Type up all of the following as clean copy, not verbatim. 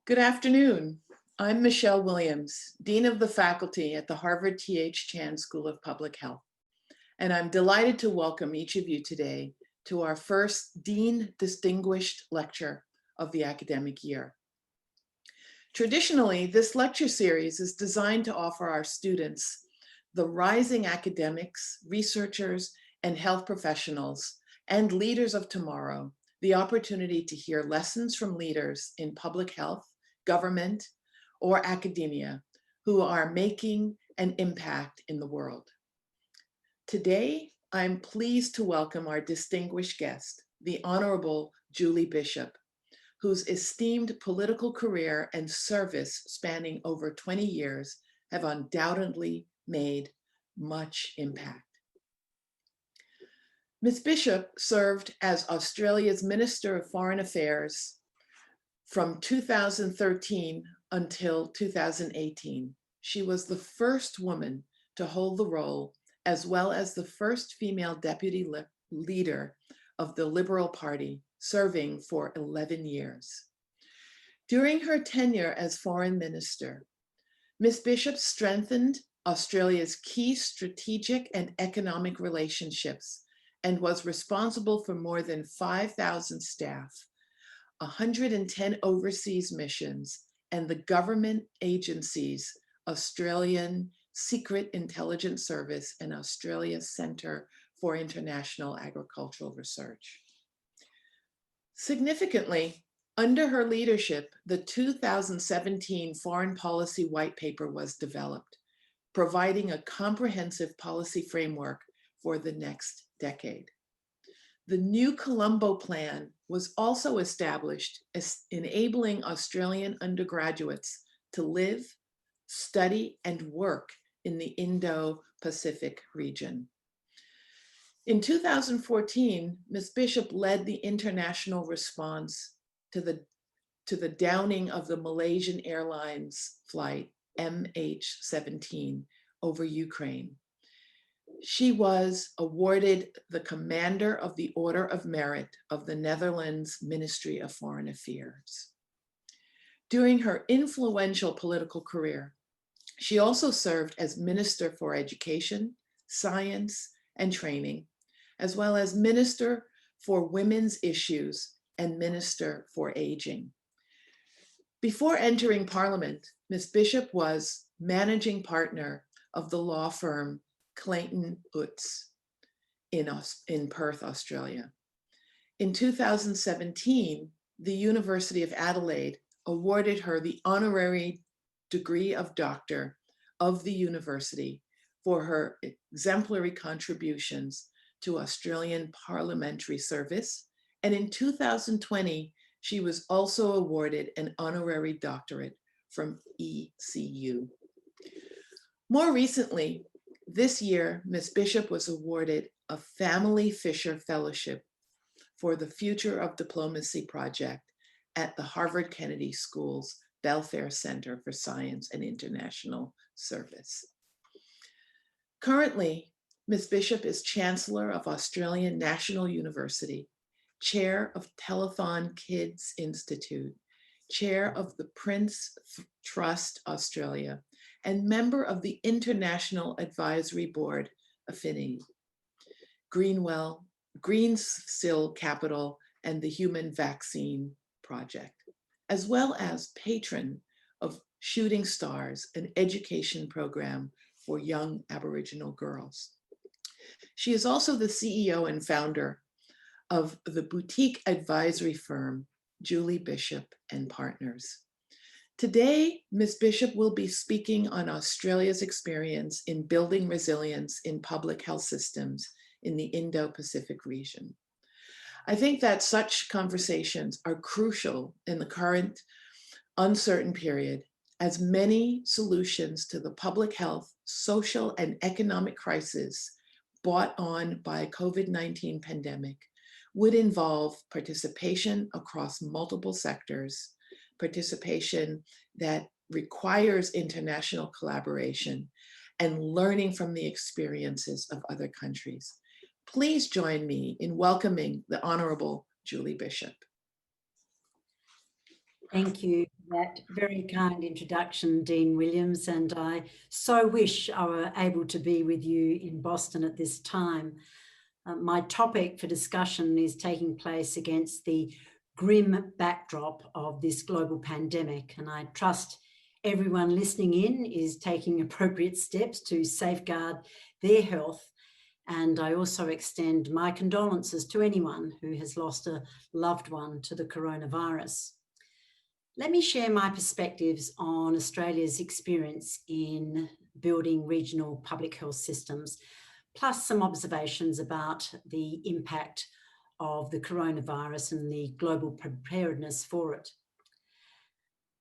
Good afternoon. I'm Michelle Williams, Dean of the Faculty at the Harvard T.H.Chan School of Public Health, and I'm delighted to welcome each of you today to our first Dean Distinguished Lecture of the academic year. Traditionally, this lecture series is designed to offer our students, the rising academics, researchers, and health professionals, and leaders of tomorrow, the opportunity to hear lessons from leaders in public health, government, or academia who are making an impact in the world. Today, I'm pleased to welcome our distinguished guest, the Honorable Julie Bishop, whose esteemed political career and service spanning over 20 years have undoubtedly made much impact. Ms. Bishop served as Australia's Minister of Foreign Affairs from 2013 until 2018. She was the first woman to hold the role, as well as the first female deputy leader of the Liberal Party, serving for 11 years. During her tenure as Foreign Minister, Ms. Bishop strengthened Australia's key strategic and economic relationships and was responsible for more than 5,000 staff, 110 overseas missions, and the government agencies, Australian Secret Intelligence Service and Australia's Centre for International Agricultural Research. Significantly, under her leadership, the 2017 Foreign Policy White Paper was developed, providing a comprehensive policy framework for the next decade. The new Colombo Plan was also established as enabling Australian undergraduates to live, study, and work in the Indo-Pacific region. In 2014, Ms. Bishop led the international response to the downing of the Malaysian Airlines flight MH17 over Ukraine. She was awarded the Commander of the Order of Merit of the Netherlands Ministry of Foreign Affairs. During her influential political career, she also served as Minister for Education, Science, and Training, as well as Minister for Women's Issues and Minister for Aging. Before entering Parliament, Ms. Bishop was managing partner of the law firm Clayton Utz in Perth, Australia. In 2017, the University of Adelaide awarded her the honorary degree of Doctor of the university for her exemplary contributions to Australian parliamentary service. And in 2020, she was also awarded an honorary doctorate from ECU. More recently, this year, Ms. Bishop was awarded a Family Fisher Fellowship for the Future of Diplomacy project at the Harvard Kennedy School's Belfair Center for Science and International Service. Currently, Ms. Bishop is Chancellor of Australian National University, Chair of Telethon Kids Institute, Chair of the Prince Trust Australia, and member of the International Advisory Board Affinity, Greensill Capital, and the Human Vaccine Project, as well as patron of Shooting Stars, an education program for young Aboriginal girls. She is also the CEO and founder of the boutique advisory firm, Julie Bishop and Partners. Today, Ms. Bishop will be speaking on Australia's experience in building resilience in public health systems in the Indo-Pacific region. I think that such conversations are crucial in the current uncertain period, as many solutions to the public health, social, and economic crisis brought on by COVID-19 pandemic would involve participation across multiple sectors, participation that requires international collaboration and learning from the experiences of other countries. Please join me in welcoming the Honorable Julie Bishop. Thank you for that very kind introduction, Dean Williams, and I so wish I were able to be with you in Boston at this time. My topic for discussion is taking place against the grim backdrop of this global pandemic, and I trust everyone listening in is taking appropriate steps to safeguard their health. And I also extend my condolences to anyone who has lost a loved one to the coronavirus. Let me share my perspectives on Australia's experience in building regional public health systems, plus some observations about the impact of the coronavirus and the global preparedness for it.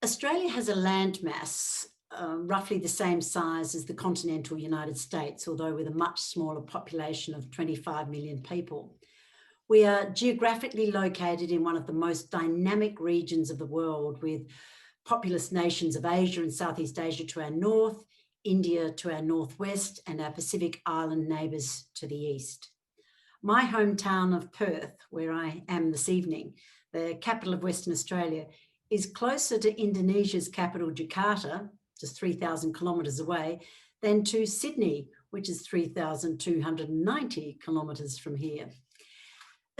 Australia has a landmass roughly the same size as the continental United States, although with a much smaller population of 25 million people. We are geographically located in one of the most dynamic regions of the world, with populous nations of Asia and Southeast Asia to our north, India to our northwest, and our Pacific Island neighbours to the east. My hometown of Perth, where I am this evening, the capital of Western Australia, is closer to Indonesia's capital, Jakarta, just 3,000 kilometres away, than to Sydney, which is 3,290 kilometres from here.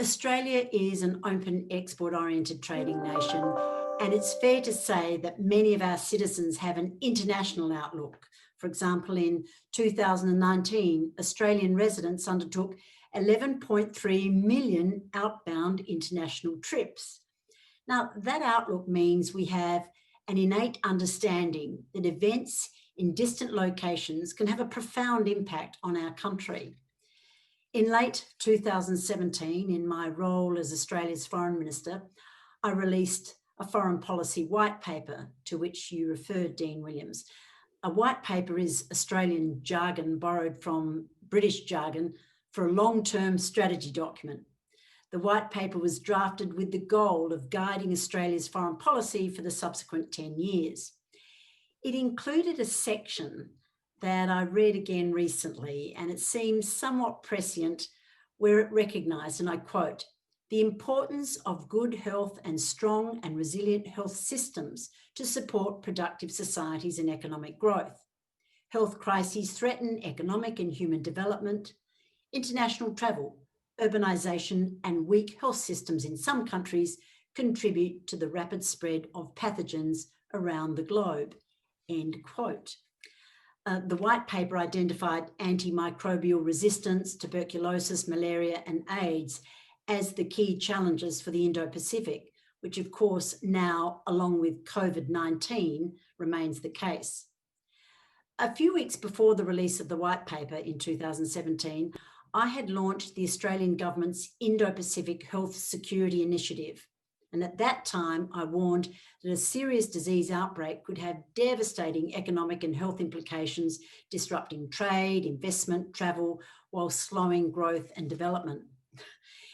Australia is an open export-oriented trading nation, and it's fair to say that many of our citizens have an international outlook. For example, in 2019, Australian residents undertook 11.3 million outbound international trips. Now, that outlook means we have an innate understanding that events in distant locations can have a profound impact on our country. In late 2017, in my role as Australia's Foreign Minister, I released a foreign policy white paper to which you referred, Dean Williams. A white paper is Australian jargon borrowed from British jargon for a long-term strategy document. The white paper was drafted with the goal of guiding Australia's foreign policy for the subsequent 10 years. It included a section that I read again recently, and it seems somewhat prescient, where it recognised, and I quote, "the importance of good health and strong and resilient health systems to support productive societies and economic growth. Health crises threaten economic and human development. International travel, urbanisation, and weak health systems in some countries contribute to the rapid spread of pathogens around the globe." End quote. The white paper identified antimicrobial resistance, tuberculosis, malaria, and AIDS as the key challenges for the Indo-Pacific, which of course now, along with COVID-19, remains the case. A few weeks before the release of the white paper in 2017, I had launched the Australian government's Indo-Pacific Health Security Initiative. And at that time, I warned that a serious disease outbreak could have devastating economic and health implications, disrupting trade, investment, travel, while slowing growth and development.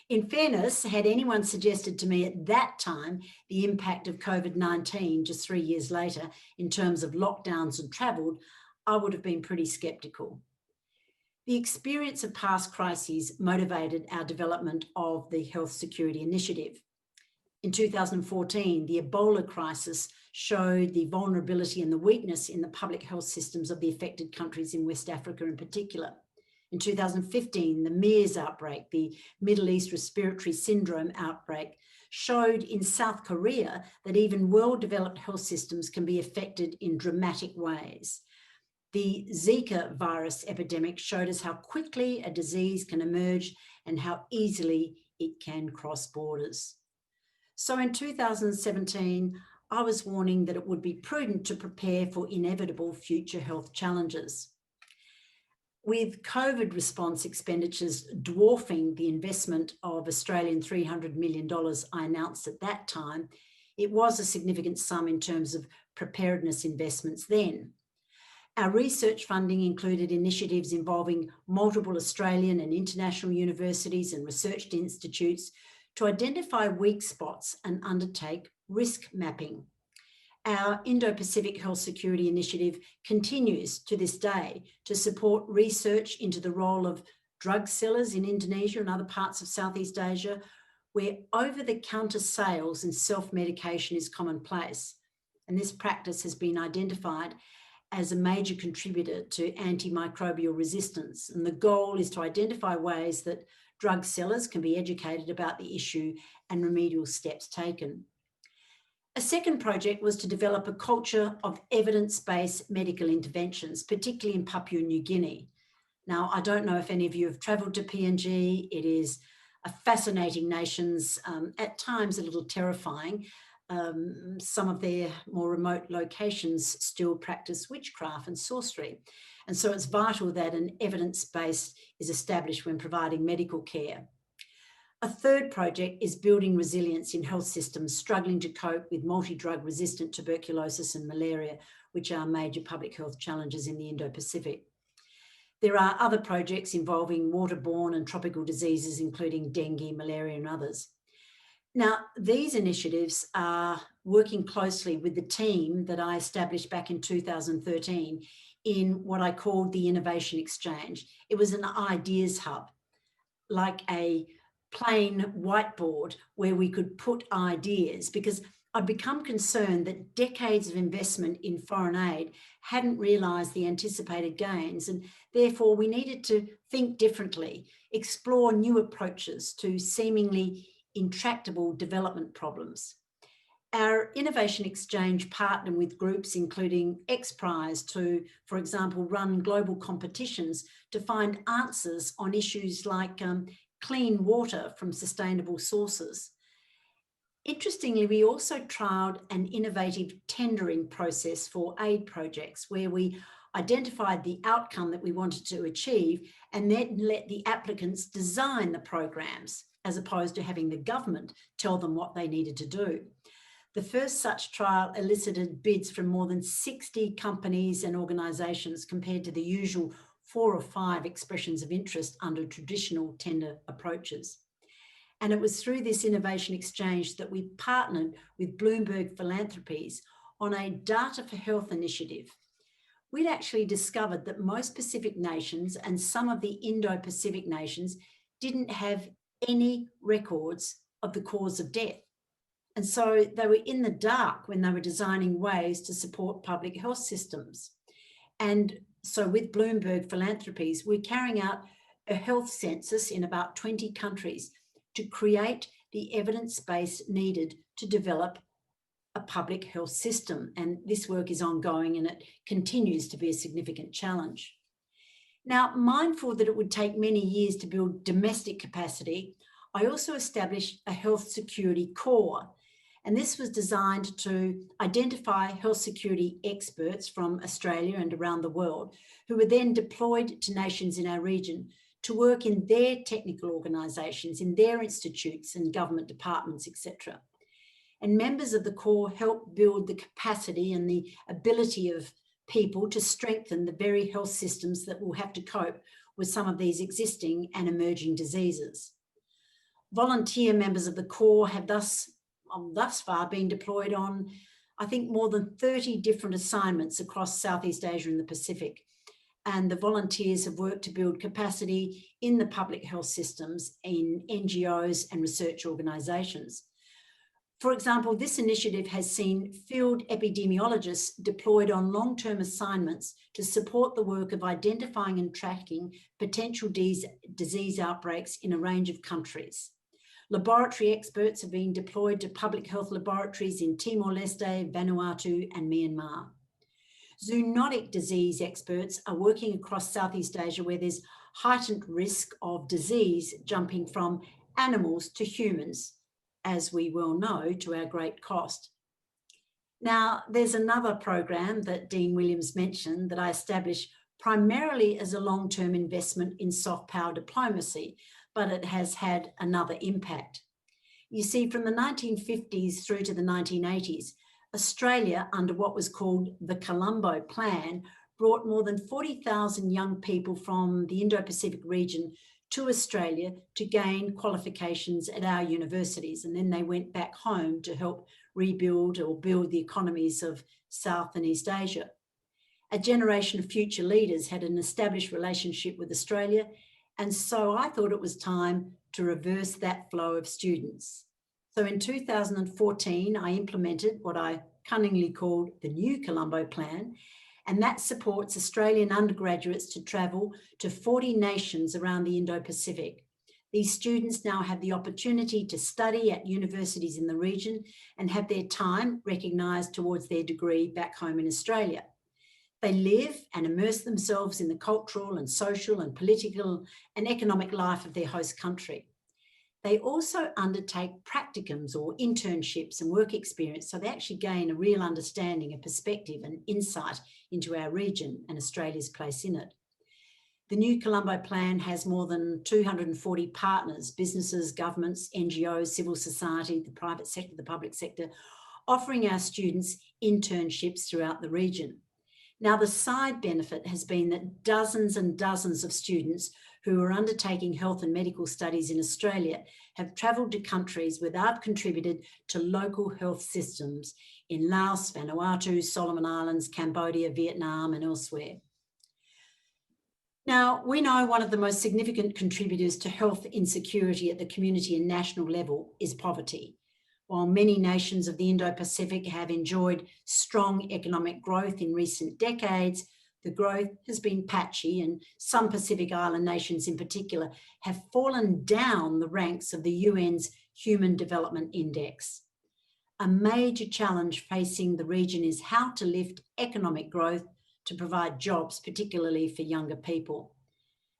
In fairness, had anyone suggested to me at that time the impact of COVID-19 just 3 years later in terms of lockdowns and travel, I would have been pretty sceptical. The experience of past crises motivated our development of the Health Security Initiative. In 2014, the Ebola crisis showed the vulnerability and the weakness in the public health systems of the affected countries in West Africa in particular. In 2015, the MERS outbreak, the Middle East Respiratory Syndrome outbreak, showed in South Korea that even well-developed health systems can be affected in dramatic ways. The Zika virus epidemic showed us how quickly a disease can emerge and how easily it can cross borders. So in 2017, I was warning that it would be prudent to prepare for inevitable future health challenges. With COVID response expenditures dwarfing the investment of Australian $300 million I announced at that time, it was a significant sum in terms of preparedness investments then. Our research funding included initiatives involving multiple Australian and international universities and research institutes to identify weak spots and undertake risk mapping. Our Indo-Pacific Health Security Initiative continues to this day to support research into the role of drug sellers in Indonesia and other parts of Southeast Asia, where over-the-counter sales and self-medication is commonplace. And this practice has been identified as a major contributor to antimicrobial resistance. And the goal is to identify ways that drug sellers can be educated about the issue and remedial steps taken. A second project was to develop a culture of evidence-based medical interventions, particularly in Papua New Guinea. Now, I don't know if any of you have travelled to PNG. It is a fascinating nation, at times a little terrifying. Some of their more remote locations still practice witchcraft and sorcery. And so it's vital that an evidence base is established when providing medical care. A third project is building resilience in health systems struggling to cope with multi-drug resistant tuberculosis and malaria, which are major public health challenges in the Indo-Pacific. There are other projects involving waterborne and tropical diseases, including dengue, malaria, and others. Now, these initiatives are working closely with the team that I established back in 2013 in what I called the Innovation Exchange. It was an ideas hub, like a plain whiteboard where we could put ideas, because I'd become concerned that decades of investment in foreign aid hadn't realised the anticipated gains, and therefore we needed to think differently, explore new approaches to seemingly intractable development problems. Our Innovation Exchange partnered with groups including XPRIZE to, for example, run global competitions to find answers on issues like clean water from sustainable sources. Interestingly, we also trialled an innovative tendering process for aid projects where we identified the outcome that we wanted to achieve and then let the applicants design the programs, as opposed to having the government tell them what they needed to do. The first such trial elicited bids from more than 60 companies and organisations compared to the usual 4 or 5 expressions of interest under traditional tender approaches. And it was through this innovation exchange that we partnered with Bloomberg Philanthropies on a Data for Health initiative. We'd actually discovered that most Pacific nations and some of the Indo-Pacific nations didn't have any records of the cause of death. And so they were in the dark when they were designing ways to support public health systems. And so with Bloomberg Philanthropies, we're carrying out a health census in about 20 countries to create the evidence base needed to develop a public health system. And this work is ongoing and it continues to be a significant challenge. Now, mindful that it would take many years to build domestic capacity, I also established a health security core. And this was designed to identify health security experts from Australia and around the world who were then deployed to nations in our region to work in their technical organisations, in their institutes and government departments, etc. And members of the core help build the capacity and the ability of people to strengthen the very health systems that will have to cope with some of these existing and emerging diseases. Volunteer members of the core have thus far been deployed on, I think, more than 30 different assignments across Southeast Asia and the Pacific. And the volunteers have worked to build capacity in the public health systems, in NGOs and research organisations. For example, this initiative has seen field epidemiologists deployed on long-term assignments to support the work of identifying and tracking potential disease outbreaks in a range of countries. Laboratory experts have been deployed to public health laboratories in Timor-Leste, Vanuatu, and Myanmar. Zoonotic disease experts are working across Southeast Asia where there's heightened risk of disease jumping from animals to humans, as we well know, to our great cost. Now, there's another program that Dean Williams mentioned that I established primarily as a long-term investment in soft power diplomacy, but it has had another impact. You see, from the 1950s through to the 1980s, Australia, under what was called the Colombo Plan, brought more than 40,000 young people from the Indo-Pacific region to Australia to gain qualifications at our universities. And then they went back home to help rebuild or build the economies of South and East Asia. A generation of future leaders had an established relationship with Australia. And so I thought it was time to reverse that flow of students. So in 2014, I implemented what I cunningly called the new Colombo Plan, and that supports Australian undergraduates to travel to 40 nations around the Indo-Pacific. These students now have the opportunity to study at universities in the region and have their time recognised towards their degree back home in Australia. They live and immerse themselves in the cultural and social and political and economic life of their host country. They also undertake practicums or internships and work experience, so they actually gain a real understanding, a perspective and insight into our region and Australia's place in it. The new Colombo Plan has more than 240 partners, businesses, governments, NGOs, civil society, the private sector, the public sector, offering our students internships throughout the region. Now, the side benefit has been that dozens and dozens of students who are undertaking health and medical studies in Australia have travelled to countries where they've contributed to local health systems in Laos, Vanuatu, Solomon Islands, Cambodia, Vietnam and elsewhere. Now, we know one of the most significant contributors to health insecurity at the community and national level is poverty. While many nations of the Indo-Pacific have enjoyed strong economic growth in recent decades, the growth has been patchy, and some Pacific Island nations in particular have fallen down the ranks of the UN's Human Development Index. A major challenge facing the region is how to lift economic growth to provide jobs, particularly for younger people.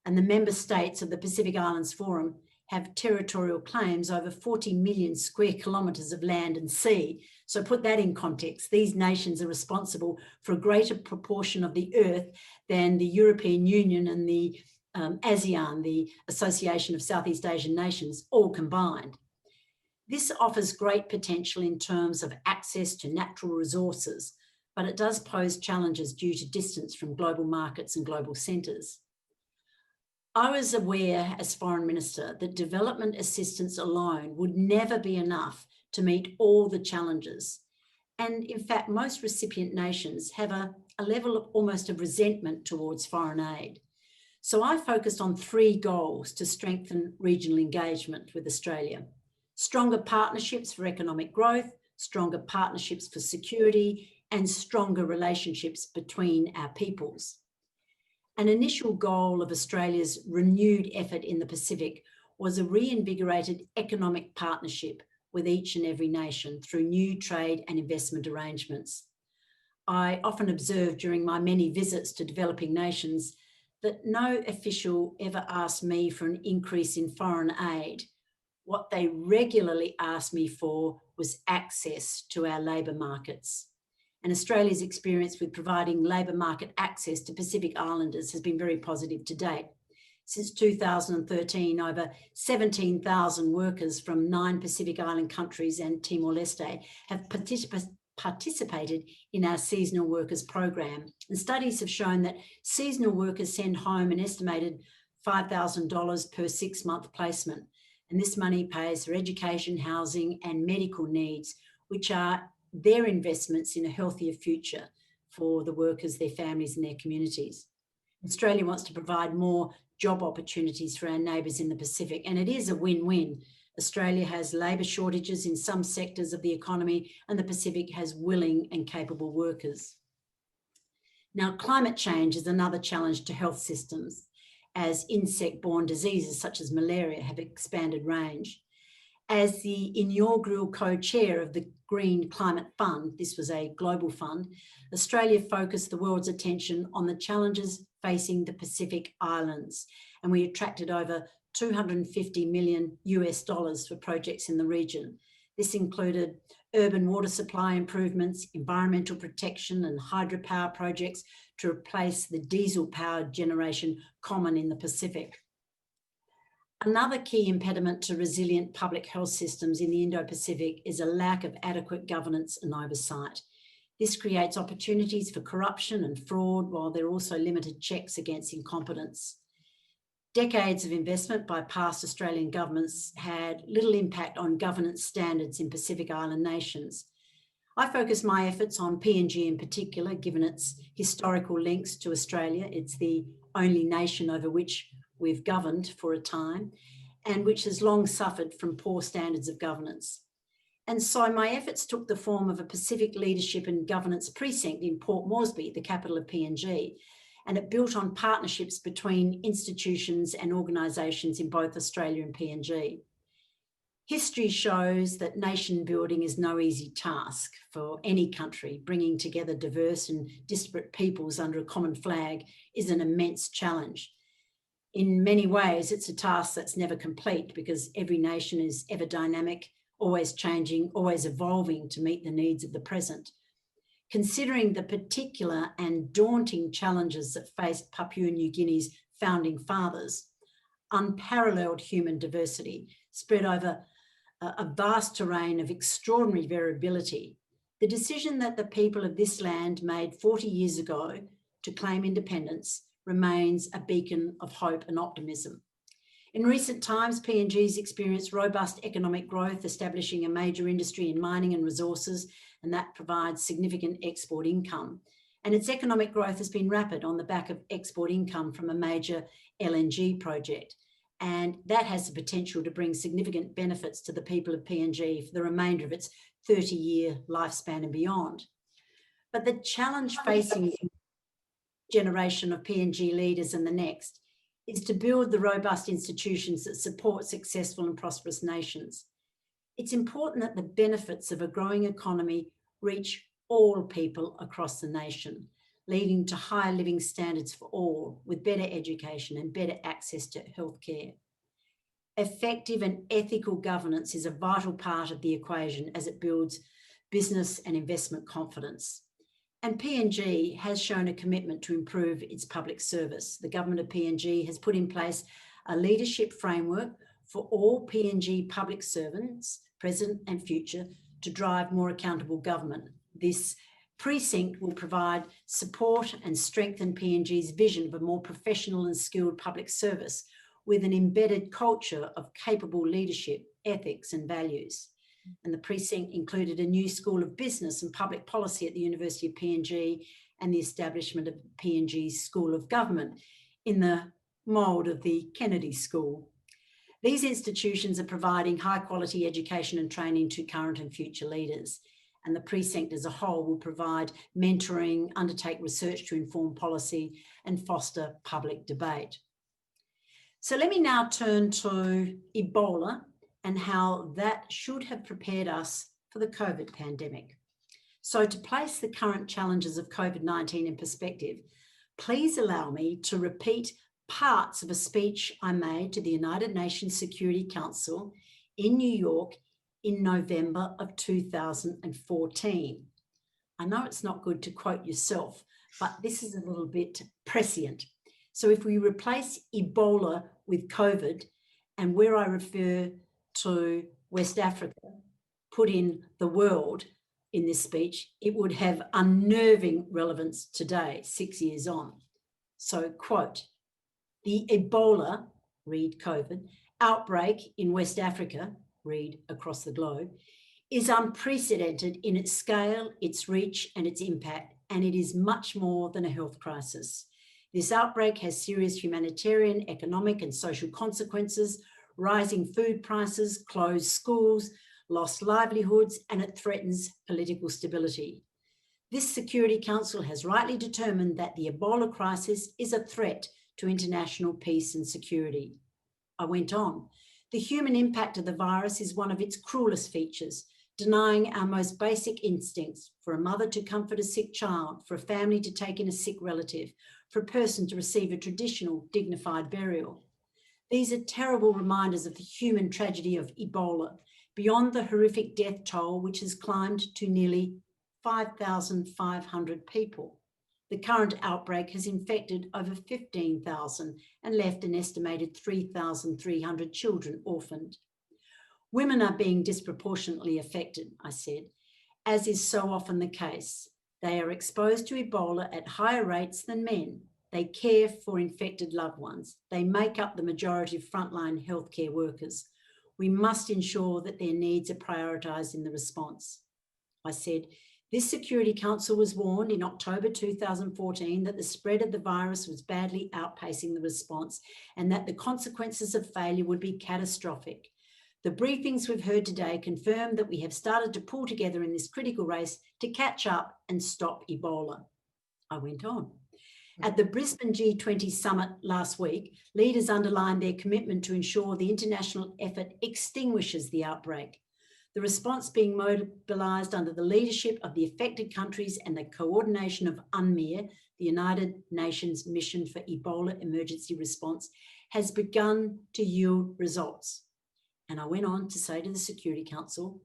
And the member states of the Pacific Islands Forum have territorial claims over 40 million square kilometres of land and sea. So put that in context, these nations are responsible for a greater proportion of the earth than the European Union and the ASEAN, the Association of Southeast Asian Nations, all combined. This offers great potential in terms of access to natural resources, but it does pose challenges due to distance from global markets and global centres. I was aware as Foreign Minister that development assistance alone would never be enough to meet all the challenges. And in fact, most recipient nations have a level of almost of resentment towards foreign aid. So I focused on 3 goals to strengthen regional engagement with Australia: stronger partnerships for economic growth, stronger partnerships for security, and stronger relationships between our peoples. An initial goal of Australia's renewed effort in the Pacific was a reinvigorated economic partnership with each and every nation through new trade and investment arrangements. I often observed during my many visits to developing nations that no official ever asked me for an increase in foreign aid. What they regularly asked me for was access to our labour markets. And Australia's experience with providing labour market access to Pacific Islanders has been very positive to date. Since 2013, over 17,000 workers from 9 Pacific Island countries and Timor-Leste have participated in our seasonal workers program. And studies have shown that seasonal workers send home an estimated $5,000 per 6-month placement. And this money pays for education, housing and medical needs, which are their investments in a healthier future for the workers, their families and their communities. Australia wants to provide more job opportunities for our neighbours in the Pacific, and it is a win-win. Australia has labour shortages in some sectors of the economy, and the Pacific has willing and capable workers. Now, climate change is another challenge to health systems, as insect-borne diseases such as malaria have expanded range. As the inaugural co-chair of the Green Climate Fund, this was a global fund, Australia focused the world's attention on the challenges facing the Pacific Islands, and we attracted over $250 million for projects in the region. This included urban water supply improvements, environmental protection and hydropower projects to replace the diesel-powered generation common in the Pacific. Another key impediment to resilient public health systems in the Indo-Pacific is a lack of adequate governance and oversight. This creates opportunities for corruption and fraud, while there are also limited checks against incompetence. Decades of investment by past Australian governments had little impact on governance standards in Pacific Island nations. I focus my efforts on PNG in particular, given its historical links to Australia. It's the only nation over which we've governed for a time. and which has long suffered from poor standards of governance. And so my efforts took the form of a Pacific Leadership and Governance Precinct in Port Moresby, the capital of PNG, and it built on partnerships between institutions and organisations in both Australia and PNG. History shows that nation building is no easy task for any country. Bringing together diverse and disparate peoples under a common flag is an immense challenge. In many ways, it's a task that's never complete because every nation is ever dynamic, always changing, always evolving to meet the needs of the present. Considering the particular and daunting challenges that faced Papua New Guinea's founding fathers, unparalleled human diversity spread over a vast terrain of extraordinary variability, the decision that the people of this land made 40 years ago to claim independence remains a beacon of hope and optimism. In recent times, PNG's experienced robust economic growth, establishing a major industry in mining and resources, and that provides significant export income. And its economic growth has been rapid on the back of export income from a major LNG project. And that has the potential to bring significant benefits to the people of PNG for the remainder of its 30-year lifespan and beyond. But the challenge facing the generation of PNG leaders and the next is to build the robust institutions that support successful and prosperous nations. It's important that the benefits of a growing economy reach all people across the nation, leading to higher living standards for all, with better education and better access to healthcare. Effective and ethical governance is a vital part of the equation as it builds business and investment confidence. And PNG has shown a commitment to improve its public service. The government of PNG has put in place a leadership framework for all PNG public servants, present and future, to drive more accountable government. This precinct will provide support and strengthen PNG's vision of a more professional and skilled public service with an embedded culture of capable leadership, ethics and values. And the precinct included a new School of Business and Public Policy at the University of PNG and the establishment of PNG's School of Government in the mould of the Kennedy School. These institutions are providing high quality education and training to current and future leaders. And the precinct as a whole will provide mentoring, undertake research to inform policy and foster public debate. So let me now turn to Ebola and how that should have prepared us for the COVID pandemic. So to place the current challenges of COVID-19 in perspective, please allow me to repeat parts of a speech I made to the United Nations Security Council in New York in November of 2014. I know it's not good to quote yourself, but this is a little bit prescient. So if we replace Ebola with COVID, and where I refer to West Africa, put in the world in this speech, it would have unnerving relevance today, 6 years on. So, quote, the Ebola, read COVID, outbreak in West Africa, read across the globe, is unprecedented in its scale, its reach and its impact, and it is much more than a health crisis. This outbreak has serious humanitarian, economic and social consequences, rising food prices, closed schools, lost livelihoods, and it threatens political stability. This Security Council has rightly determined that the Ebola crisis is a threat to international peace and security. I went on. The human impact of the virus is one of its cruelest features, denying our most basic instincts for a mother to comfort a sick child, for a family to take in a sick relative, for a person to receive a traditional, dignified burial. These are terrible reminders of the human tragedy of Ebola, beyond the horrific death toll, which has climbed to nearly 5,500 people. The current outbreak has infected over 15,000 and left an estimated 3,300 children orphaned. Women are being disproportionately affected, I said, as is so often the case. They are exposed to Ebola at higher rates than men. They care for infected loved ones. They make up the majority of frontline healthcare workers. We must ensure that their needs are prioritised in the response. I said, This Security Council was warned in October 2014 that the spread of the virus was badly outpacing the response and that the consequences of failure would be catastrophic. The briefings we've heard today confirm that we have started to pull together in this critical race to catch up and stop Ebola. I went on. At the Brisbane G20 summit last week, leaders underlined their commitment to ensure the international effort extinguishes the outbreak. The response being mobilised under the leadership of the affected countries and the coordination of UNMIR, the United Nations Mission for Ebola Emergency Response, has begun to yield results. And I went on to say to the Security Council,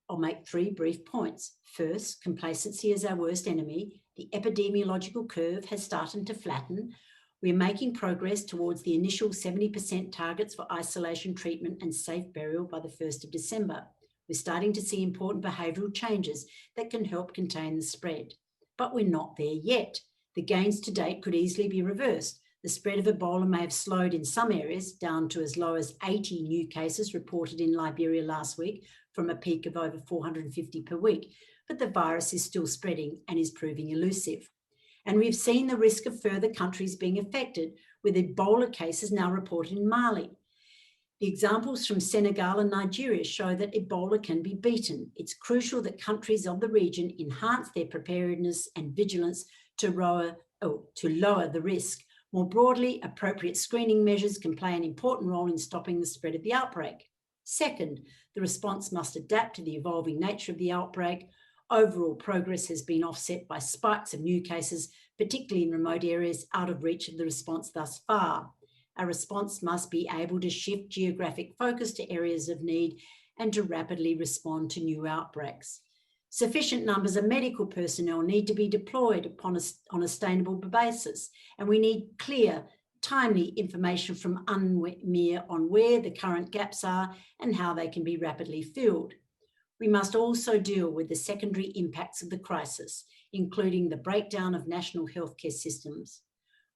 I'll make 3 brief points. First, complacency is our worst enemy. The epidemiological curve has started to flatten. We're making progress towards the initial 70% targets for isolation, treatment and safe burial by the 1st of December. We're starting to see important behavioural changes that can help contain the spread. But we're not there yet. The gains to date could easily be reversed. The spread of Ebola may have slowed in some areas, down to as low as 80 new cases reported in Liberia last week from a peak of over 450 per week. But the virus is still spreading and is proving elusive. And we've seen the risk of further countries being affected, with Ebola cases now reported in Mali. The examples from Senegal and Nigeria show that Ebola can be beaten. It's crucial that countries of the region enhance their preparedness and vigilance to lower the risk. More broadly, appropriate screening measures can play an important role in stopping the spread of the outbreak. Second, the response must adapt to the evolving nature of the outbreak. Overall progress has been offset by spikes of new cases, particularly in remote areas out of reach of the response thus far. Our response must be able to shift geographic focus to areas of need and to rapidly respond to new outbreaks. Sufficient numbers of medical personnel need to be deployed on a sustainable basis, and we need clear, timely information from UNMIR on where the current gaps are and how they can be rapidly filled. We must also deal with the secondary impacts of the crisis, including the breakdown of national healthcare systems.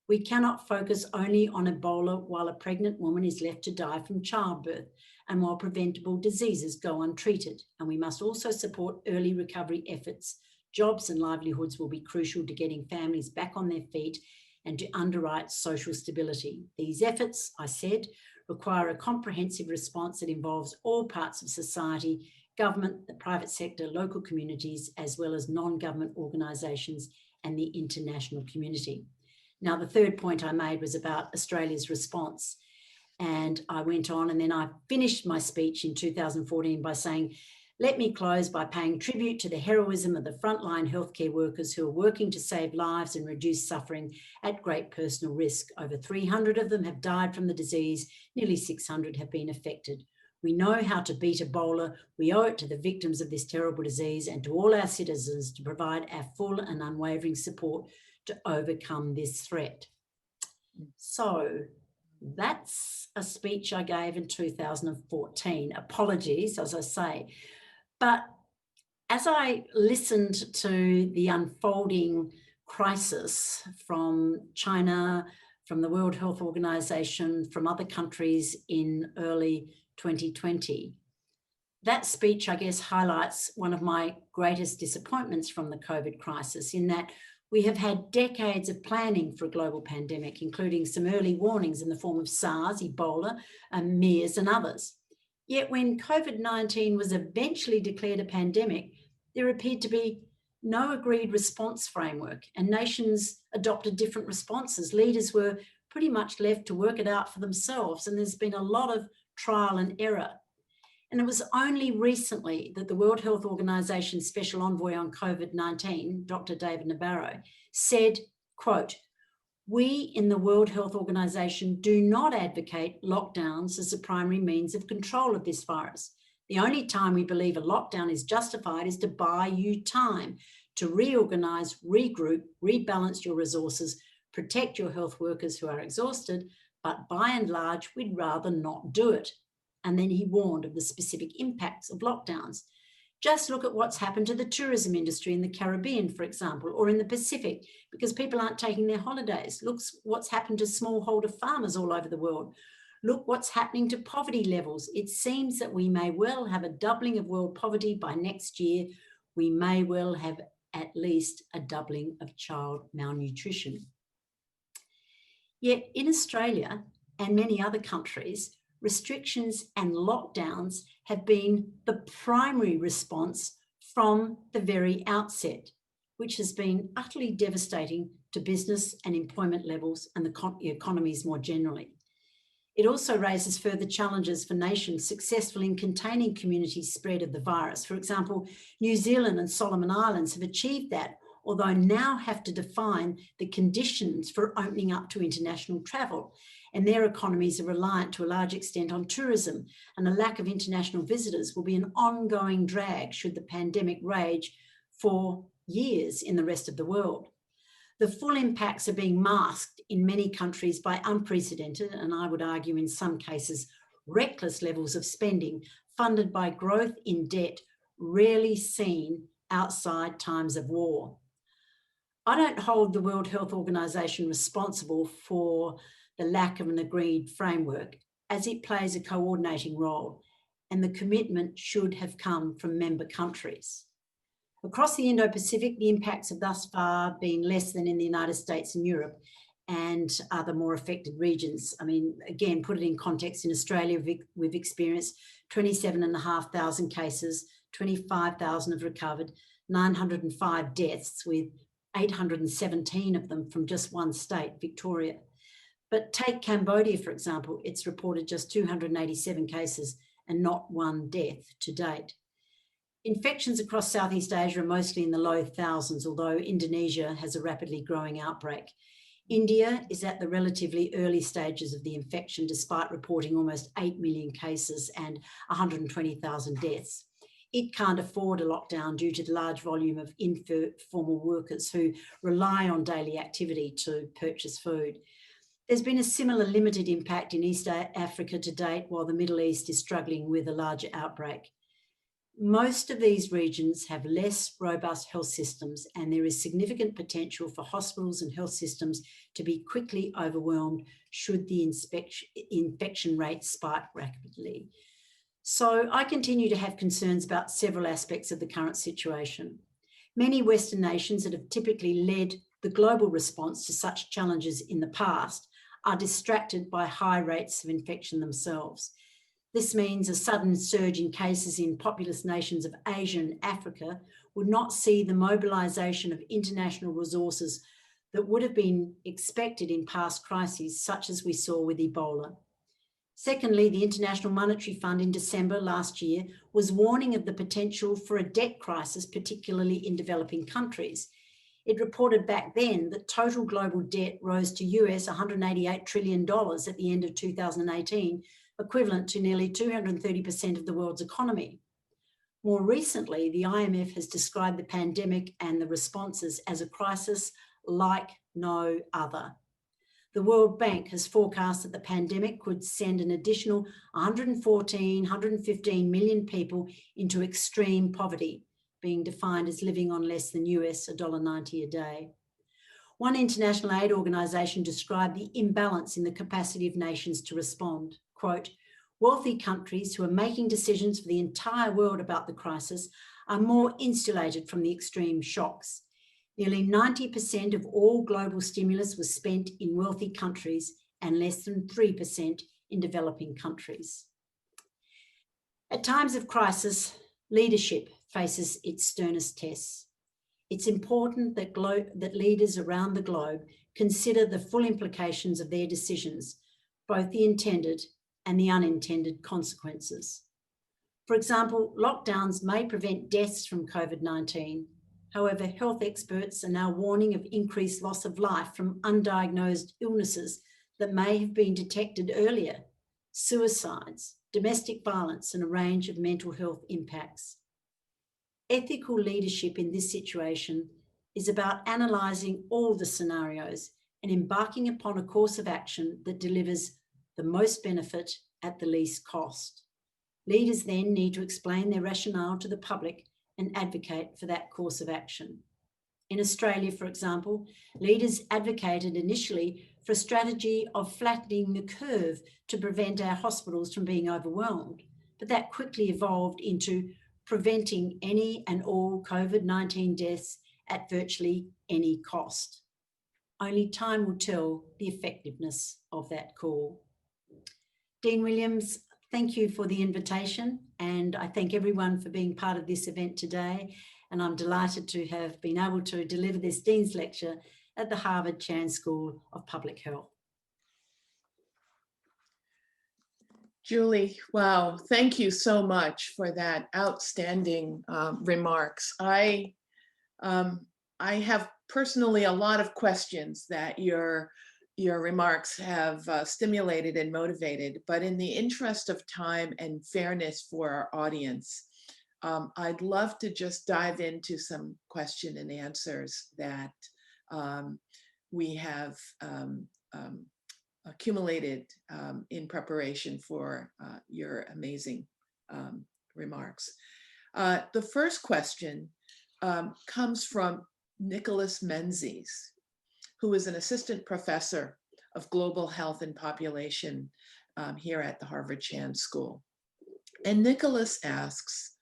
We cannot focus only on Ebola while a pregnant woman is left to die from childbirth and while preventable diseases go untreated. And we must also support early recovery efforts. Jobs and livelihoods will be crucial to getting families back on their feet and to underwrite social stability. These efforts, I said, require a comprehensive response that involves all parts of society, government, the private sector, local communities, as well as non-government organisations and the international community. Now, the third point I made was about Australia's response. And I went on and then I finished my speech in 2014 by saying, let me close by paying tribute to the heroism of the frontline healthcare workers who are working to save lives and reduce suffering at great personal risk. Over 300 of them have died from the disease. Nearly 600 have been affected. We know how to beat Ebola. We owe it to the victims of this terrible disease and to all our citizens to provide our full and unwavering support to overcome this threat. So that's a speech I gave in 2014. Apologies, as I say. But as I listened to the unfolding crisis from China, from the World Health Organization, from other countries in early 2020, that speech, I guess, highlights one of my greatest disappointments from the COVID crisis, in that we have had decades of planning for a global pandemic, including some early warnings in the form of SARS, Ebola, and MERS and others. Yet when COVID-19 was eventually declared a pandemic, there appeared to be no agreed response framework, and nations adopted different responses. Leaders were pretty much left to work it out for themselves, and there's been a lot of trial and error. And it was only recently that the World Health Organization's Special Envoy on COVID-19, Dr. David Nabarro, said, quote, "We in the World Health Organization do not advocate lockdowns as a primary means of control of this virus. The only time we believe a lockdown is justified is to buy you time to reorganize, regroup, rebalance your resources, protect your health workers who are exhausted, but by and large, we'd rather not do it." And then he warned of the specific impacts of lockdowns. Just look at what's happened to the tourism industry in the Caribbean, for example, or in the Pacific, because people aren't taking their holidays. Look what's happened to smallholder farmers all over the world. Look what's happening to poverty levels. It seems that we may well have a doubling of world poverty by next year we may well have at least a doubling of child malnutrition. Yet in Australia and many other countries, restrictions and lockdowns have been the primary response from the very outset, which has been utterly devastating to business and employment levels and the economies more generally. It also raises further challenges for nations successful in containing community spread of the virus. For example, New Zealand and Solomon Islands have achieved that, although now have to define the conditions for opening up to international travel. And their economies are reliant to a large extent on tourism, and a lack of international visitors will be an ongoing drag should the pandemic rage for years in the rest of the world. The full impacts are being masked in many countries by unprecedented, and I would argue in some cases, reckless levels of spending funded by growth in debt rarely seen outside times of war. I don't hold the World Health Organization responsible for the lack of an agreed framework, as it plays a coordinating role, and the commitment should have come from member countries. Across the Indo-Pacific, the impacts have thus far been less than in the United States and Europe and other more affected regions. I mean, again, put it in context, in Australia, we've experienced 27,500 cases, 25,000 have recovered, 905 deaths, with 817 of them from just one state, Victoria. But take Cambodia, for example, it's reported just 287 cases and not one death to date. Infections across Southeast Asia are mostly in the low thousands, although Indonesia has a rapidly growing outbreak. India is at the relatively early stages of the infection, despite reporting almost 8 million cases and 120,000 deaths. It can't afford a lockdown due to the large volume of informal workers who rely on daily activity to purchase food. There's been a similar limited impact in East Africa to date, while the Middle East is struggling with a larger outbreak. Most of these regions have less robust health systems, and there is significant potential for hospitals and health systems to be quickly overwhelmed should the infection rate spike rapidly. So I continue to have concerns about several aspects of the current situation. Many Western nations that have typically led the global response to such challenges in the past are distracted by high rates of infection themselves. This means a sudden surge in cases in populous nations of Asia and Africa would not see the mobilisation of international resources that would have been expected in past crises, such as we saw with Ebola. Secondly, the International Monetary Fund in December last year was warning of the potential for a debt crisis, particularly in developing countries. It reported back then that total global debt rose to US $188 trillion at the end of 2018, equivalent to nearly 230% of the world's economy. More recently, the IMF has described the pandemic and the responses as a crisis like no other. The World Bank has forecast that the pandemic could send an additional 115 million people into extreme poverty, being defined as living on less than US $1.90 a day. One international aid organisation described the imbalance in the capacity of nations to respond. Quote, wealthy countries who are making decisions for the entire world about the crisis are more insulated from the extreme shocks. Nearly 90% of all global stimulus was spent in wealthy countries and less than 3% in developing countries. At times of crisis, leadership faces its sternest tests. It's important that leaders around the globe consider the full implications of their decisions, both the intended and the unintended consequences. For example, lockdowns may prevent deaths from COVID-19. However, health experts are now warning of increased loss of life from undiagnosed illnesses that may have been detected earlier, suicides, domestic violence, and a range of mental health impacts. Ethical leadership in this situation is about analysing all the scenarios and embarking upon a course of action that delivers the most benefit at the least cost. Leaders then need to explain their rationale to the public and advocate for that course of action. In Australia, for example, leaders advocated initially for a strategy of flattening the curve to prevent our hospitals from being overwhelmed, but that quickly evolved into preventing any and all COVID-19 deaths at virtually any cost. Only time will tell the effectiveness of that call. Dean Williams, thank you for the invitation, and I thank everyone for being part of this event today. And I'm delighted to have been able to deliver this Dean's Lecture at the Harvard-Chan School of Public Health. Julie, wow, thank you so much for that outstanding remarks. I have personally a lot of questions that your remarks have stimulated and motivated, but in the interest of time and fairness for our audience, I'd love to just dive into some question and answers that we have accumulated in preparation for your amazing remarks. The first question comes from Nicholas Menzies, who is an assistant professor of global health and population here at the Harvard-Chan School. And Nicholas asks,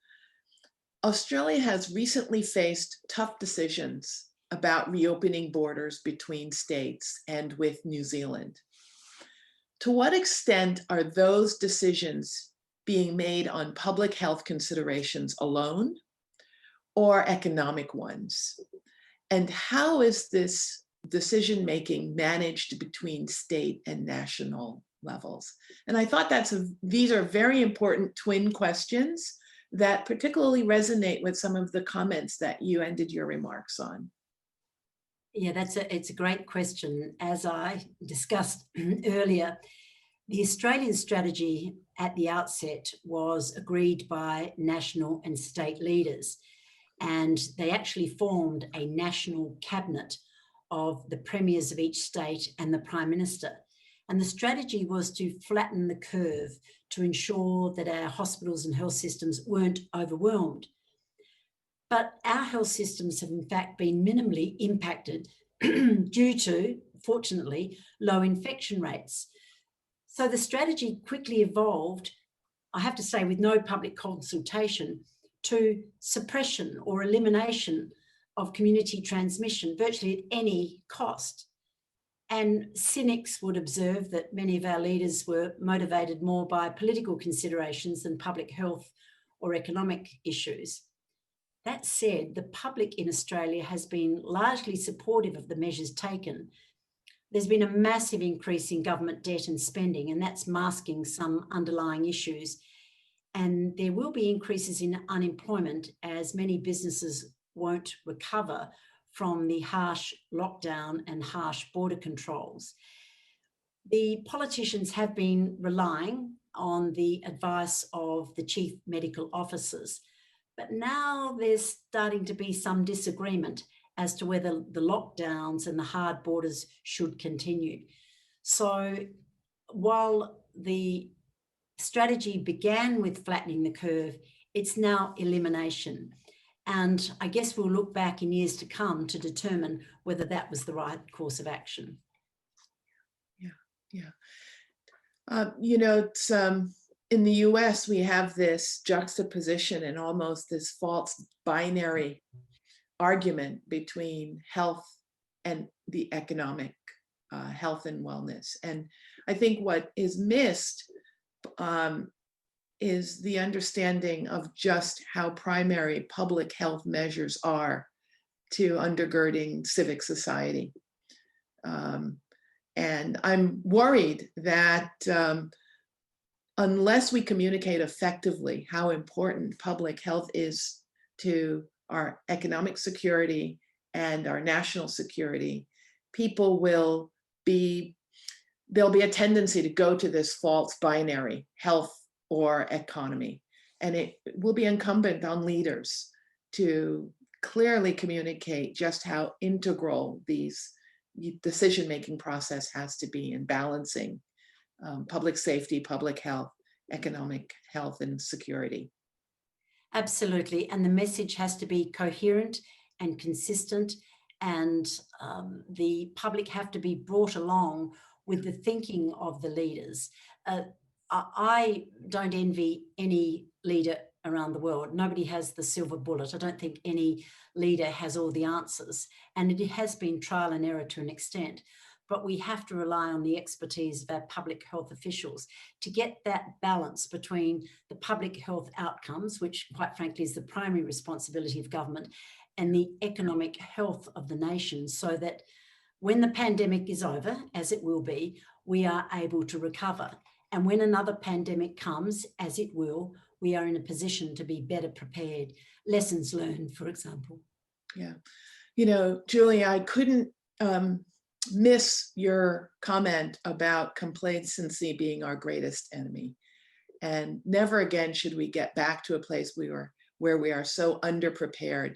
Australia has recently faced tough decisions about reopening borders between states and with New Zealand. To what extent are those decisions being made on public health considerations alone or economic ones? And how is this decision-making managed between state and national levels? And I thought these are very important twin questions that particularly resonate with some of the comments that you ended your remarks on. Yeah, it's a great question. As I discussed earlier, the Australian strategy at the outset was agreed by national and state leaders, and they actually formed a national cabinet of the premiers of each state and the Prime Minister. And the strategy was to flatten the curve to ensure that our hospitals and health systems weren't overwhelmed. But our health systems have in fact been minimally impacted due to, fortunately, low infection rates. So the strategy quickly evolved, I have to say, with no public consultation, to suppression or elimination of community transmission virtually at any cost. And cynics would observe that many of our leaders were motivated more by political considerations than public health or economic issues. That said, the public in Australia has been largely supportive of the measures taken. There's been a massive increase in government debt and spending, and that's masking some underlying issues. And there will be increases in unemployment as many businesses won't recover from the harsh lockdown and harsh border controls. The politicians have been relying on the advice of the chief medical officers, but now there's starting to be some disagreement as to whether the lockdowns and the hard borders should continue. So while the strategy began with flattening the curve, it's now elimination. And I guess we'll look back in years to come to determine whether that was the right course of action. Yeah. It's, in the US, we have this juxtaposition and almost this false binary argument between health and the economic health and wellness. And I think what is missed is the understanding of just how primary public health measures are to undergirding civic society. And I'm worried that unless we communicate effectively how important public health is to our economic security and our national security, there'll be a tendency to go to this false binary, health or economy. And it will be incumbent on leaders to clearly communicate just how integral these decision-making process has to be in balancing public safety, public health, economic health, and security. Absolutely. And the message has to be coherent and consistent, and the public have to be brought along with the thinking of the leaders. I don't envy any leader around the world. Nobody has the silver bullet. I don't think any leader has all the answers. And it has been trial and error to an extent. But we have to rely on the expertise of our public health officials to get that balance between the public health outcomes, which quite frankly is the primary responsibility of government, and the economic health of the nation, so that when the pandemic is over, as it will be, we are able to recover. And when another pandemic comes, as it will, we are in a position to be better prepared. Lessons learned, for example. Yeah. You know, Julie, I couldn't miss your comment about complacency being our greatest enemy. And never again should we get back to a place where we are so underprepared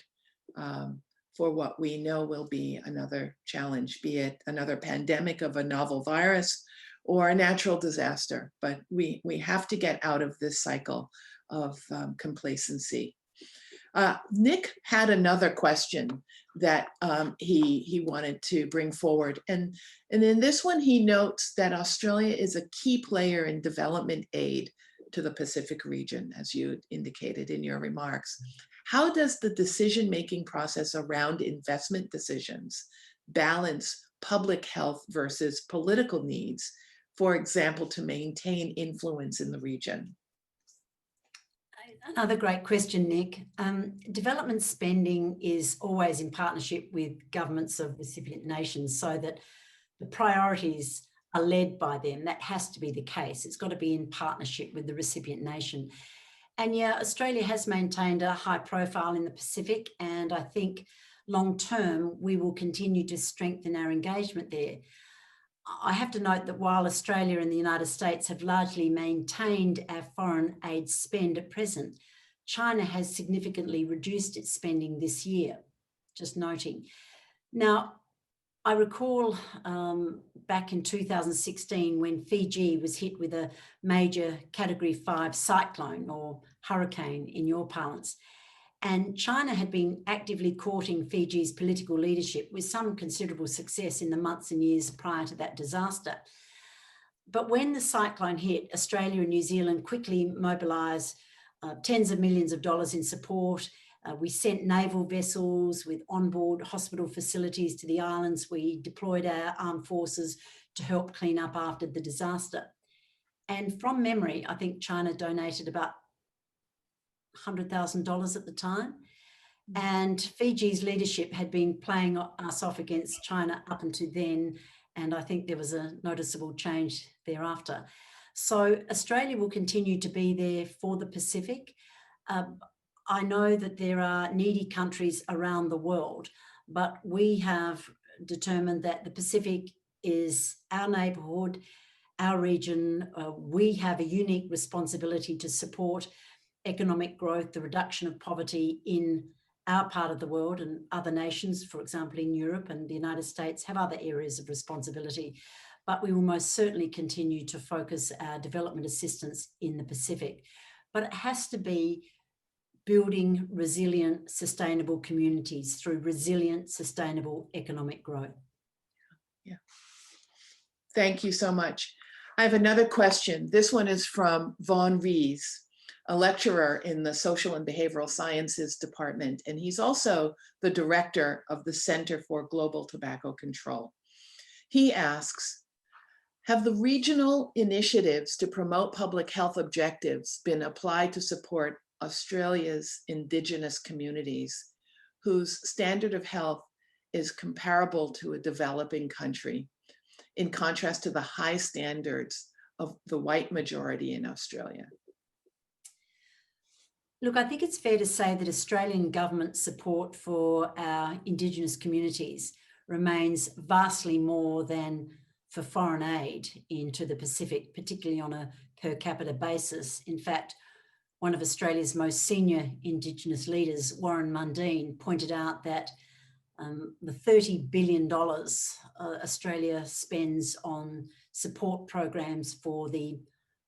for what we know will be another challenge, be it another pandemic of a novel virus or a natural disaster. But we have to get out of this cycle of complacency. Nick had another question that he wanted to bring forward. And in this one, he notes that Australia is a key player in development aid to the Pacific region, as you indicated in your remarks. How does the decision-making process around investment decisions balance public health versus political needs, for example, to maintain influence in the region? Another great question, Nick. Development spending is always in partnership with governments of recipient nations, so that the priorities are led by them. That has to be the case. It's got to be in partnership with the recipient nation. And yeah, Australia has maintained a high profile in the Pacific, and I think long term we will continue to strengthen our engagement there. I have to note that while Australia and the United States have largely maintained our foreign aid spend at present, China has significantly reduced its spending this year, just noting. Now, I recall back in 2016 when Fiji was hit with a major Category 5 cyclone or hurricane in your parlance. And China had been actively courting Fiji's political leadership with some considerable success in the months and years prior to that disaster. But when the cyclone hit, Australia and New Zealand quickly mobilised tens of millions of dollars in support. We sent naval vessels with onboard hospital facilities to the islands. We deployed our armed forces to help clean up after the disaster. And from memory, I think China donated about $100,000 at the time. And Fiji's leadership had been playing us off against China up until then. And I think there was a noticeable change thereafter. So Australia will continue to be there for the Pacific. I know that there are needy countries around the world, but we have determined that the Pacific is our neighbourhood, our region. We have a unique responsibility to support economic growth, the reduction of poverty in our part of the world, and other nations, for example, in Europe and the United States, have other areas of responsibility. But we will most certainly continue to focus our development assistance in the Pacific. But it has to be building resilient, sustainable communities through resilient, sustainable economic growth. Yeah. Thank you so much. I have another question. This one is from Vaughn Rees, a lecturer in the Social and Behavioral Sciences Department, and he's also the director of the Center for Global Tobacco Control. He asks, have the regional initiatives to promote public health objectives been applied to support Australia's Indigenous communities, whose standard of health is comparable to a developing country, in contrast to the high standards of the white majority in Australia? Look, I think it's fair to say that Australian government support for our Indigenous communities remains vastly more than for foreign aid into the Pacific, particularly on a per capita basis. In fact, one of Australia's most senior Indigenous leaders, Warren Mundine, pointed out that the $30 billion Australia spends on support programs for the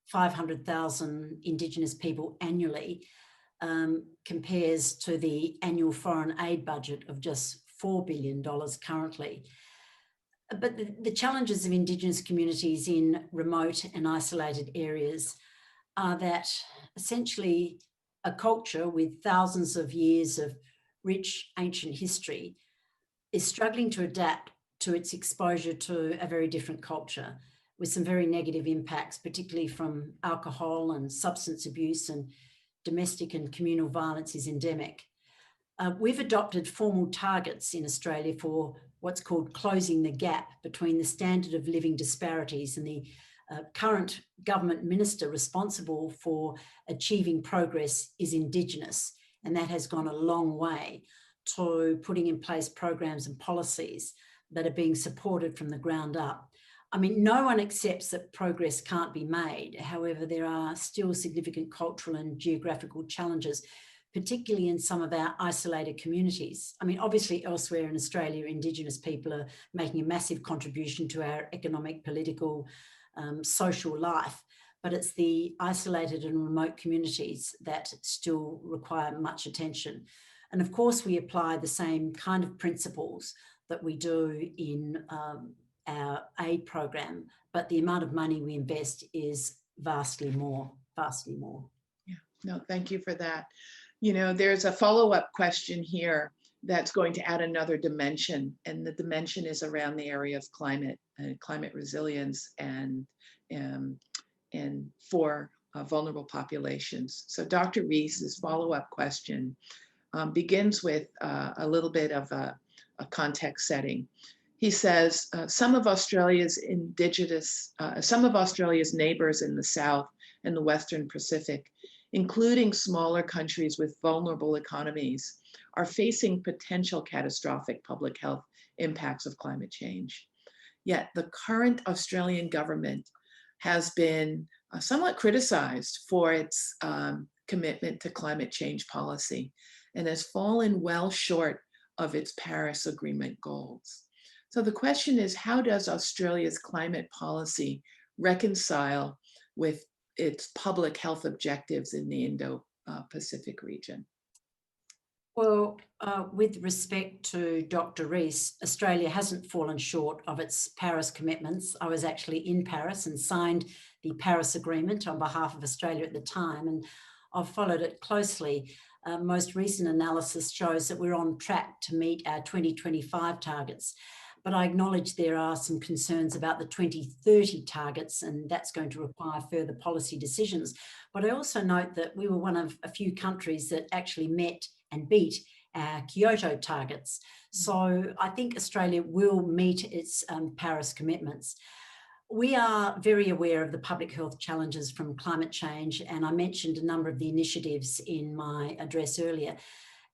500,000 Indigenous people annually compares to the annual foreign aid budget of just $4 billion currently. But the challenges of Indigenous communities in remote and isolated areas are that essentially a culture with thousands of years of rich ancient history is struggling to adapt to its exposure to a very different culture with some very negative impacts, particularly from alcohol and substance abuse, and domestic and communal violence is endemic. We've adopted formal targets in Australia for what's called closing the gap between the standard of living disparities, and the current government minister responsible for achieving progress is Indigenous, and that has gone a long way to putting in place programs and policies that are being supported from the ground up. I mean, no one accepts that progress can't be made. However, there are still significant cultural and geographical challenges, particularly in some of our isolated communities. I mean, obviously elsewhere in Australia, Indigenous people are making a massive contribution to our economic, political, social life, but it's the isolated and remote communities that still require much attention. And of course, we apply the same kind of principles that we do in our aid program, but the amount of money we invest is vastly more. Yeah, no, thank you for that. You know, there's a follow-up question here that's going to add another dimension, and the dimension is around the area of climate and climate resilience and for vulnerable populations. So Dr. Rees's follow-up question begins with a little bit of a context setting. He says, some of Australia's neighbors in the South and the Western Pacific, including smaller countries with vulnerable economies, are facing potential catastrophic public health impacts of climate change. Yet the current Australian government has been somewhat criticized for its commitment to climate change policy and has fallen well short of its Paris Agreement goals. So the question is, how does Australia's climate policy reconcile with its public health objectives in the Indo-Pacific region? Well, with respect to Dr. Rees, Australia hasn't fallen short of its Paris commitments. I was actually in Paris and signed the Paris Agreement on behalf of Australia at the time, and I've followed it closely. Most recent analysis shows that we're on track to meet our 2025 targets. But I acknowledge there are some concerns about the 2030 targets, and that's going to require further policy decisions. But I also note that we were one of a few countries that actually met and beat our Kyoto targets. So I think Australia will meet its Paris commitments. We are very aware of the public health challenges from climate change, and I mentioned a number of the initiatives in my address earlier,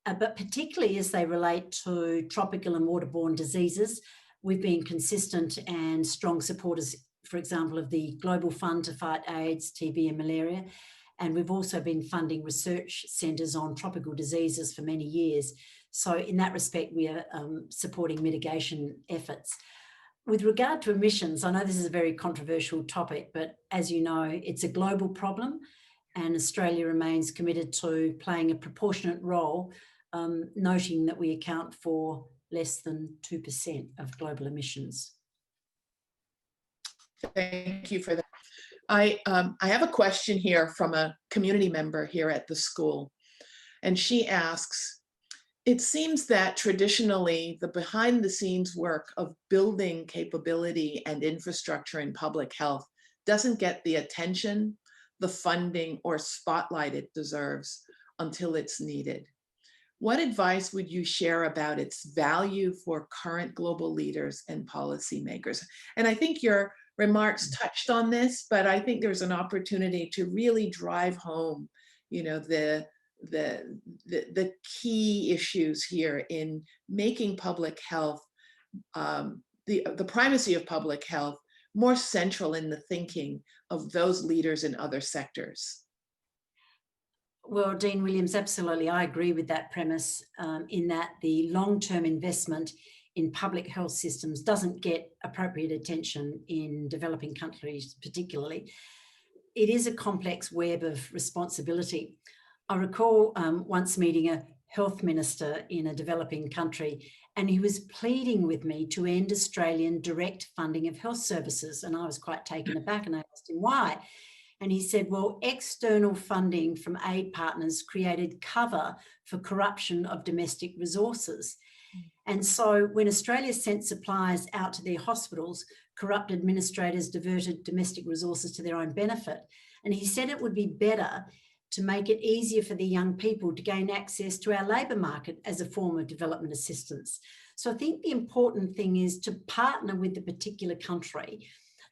but particularly as they relate to tropical and waterborne diseases. We've been consistent and strong supporters, for example, of the Global Fund to fight AIDS, TB and malaria. And we've also been funding research centres on tropical diseases for many years. So in that respect, we are supporting mitigation efforts. With regard to emissions, I know this is a very controversial topic, but as you know, it's a global problem, and Australia remains committed to playing a proportionate role, noting that we account for less than 2% of global emissions. Thank you for that. I have a question here from a community member here at the school, and she asks, it seems that traditionally the behind the scenes work of building capability and infrastructure in public health doesn't get the attention, the funding, or spotlight it deserves until it's needed. What advice would you share about its value for current global leaders and policymakers? And I think your remarks touched on this, but I think there's an opportunity to really drive home, you know, the key issues here in making public health, the primacy of public health more central in the thinking of those leaders in other sectors. Well, Dean Williams, absolutely. I agree with that premise in that the long-term investment in public health systems doesn't get appropriate attention in developing countries particularly. It is a complex web of responsibility. I recall once meeting a health minister in a developing country, and he was pleading with me to end Australian direct funding of health services. And I was quite taken aback, and I asked him why. And he said, well, external funding from aid partners created cover for corruption of domestic resources. And so when Australia sent supplies out to their hospitals, corrupt administrators diverted domestic resources to their own benefit. And he said it would be better to make it easier for the young people to gain access to our labour market as a form of development assistance. So I think the important thing is to partner with the particular country,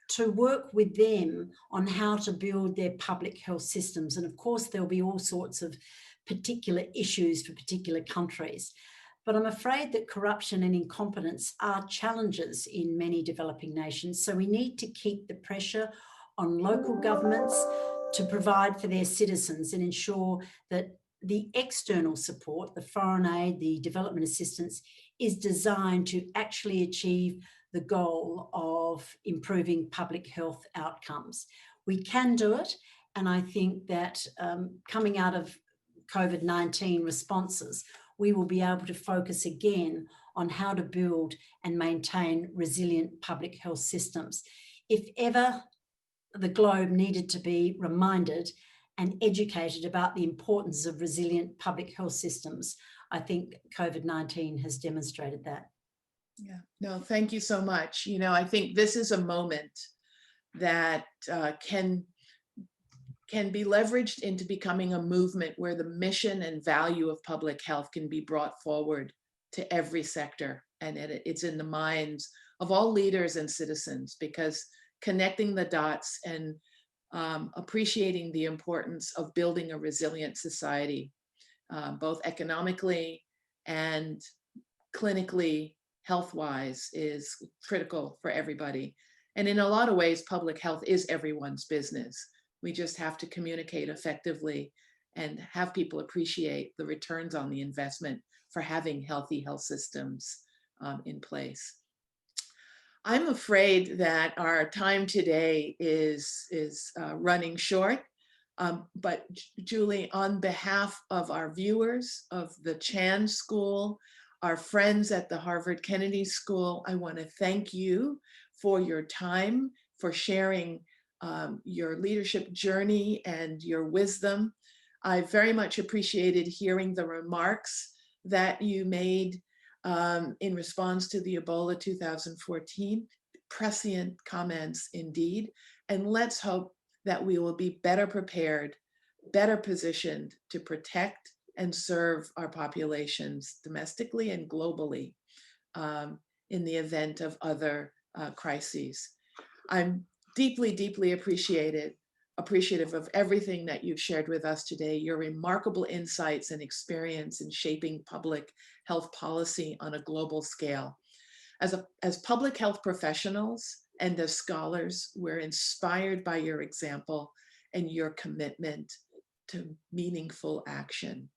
to work with them on how to build their public health systems. And of course, there'll be all sorts of particular issues for particular countries. But I'm afraid that corruption and incompetence are challenges in many developing nations. So we need to keep the pressure on local governments to provide for their citizens and ensure that the external support, the foreign aid, the development assistance, is designed to actually achieve the goal of improving public health outcomes. We can do it, and I think that coming out of COVID-19 responses, we will be able to focus again on how to build and maintain resilient public health systems. If ever the globe needed to be reminded and educated about the importance of resilient public health systems, I think COVID-19 has demonstrated that. Yeah, no, thank you so much. You know, I think this is a moment that can be leveraged into becoming a movement where the mission and value of public health can be brought forward to every sector. And it's in the minds of all leaders and citizens, because connecting the dots and appreciating the importance of building a resilient society, both economically and clinically, health-wise, is critical for everybody. And in a lot of ways, public health is everyone's business. We just have to communicate effectively and have people appreciate the returns on the investment for having healthy health systems in place. I'm afraid that our time today is running short. But Julie, on behalf of our viewers, of the Chan School, our friends at the Harvard Kennedy School, I want to thank you for your time, for sharing your leadership journey and your wisdom. I very much appreciated hearing the remarks that you made in response to the Ebola 2014. Prescient comments indeed. And let's hope that we will be better prepared, better positioned to protect and serve our populations domestically and globally in the event of other crises. I'm deeply, deeply appreciative of everything that you've shared with us today, your remarkable insights and experience in shaping public health policy on a global scale. As public health professionals and as scholars, we're inspired by your example and your commitment to meaningful action.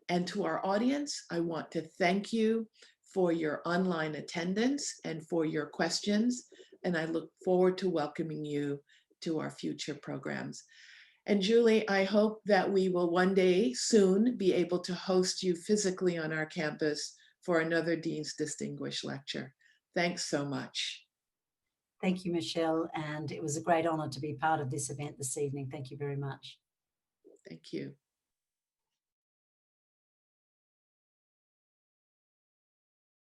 And to our audience, I want to thank you for your online attendance and for your questions. And I look forward to welcoming you to our future programs. And Julie, I hope that we will one day soon be able to host you physically on our campus for another Dean's Distinguished Lecture. Thanks so much. Thank you, Michelle. And it was a great honor to be part of this event this evening. Thank you very much. Thank you.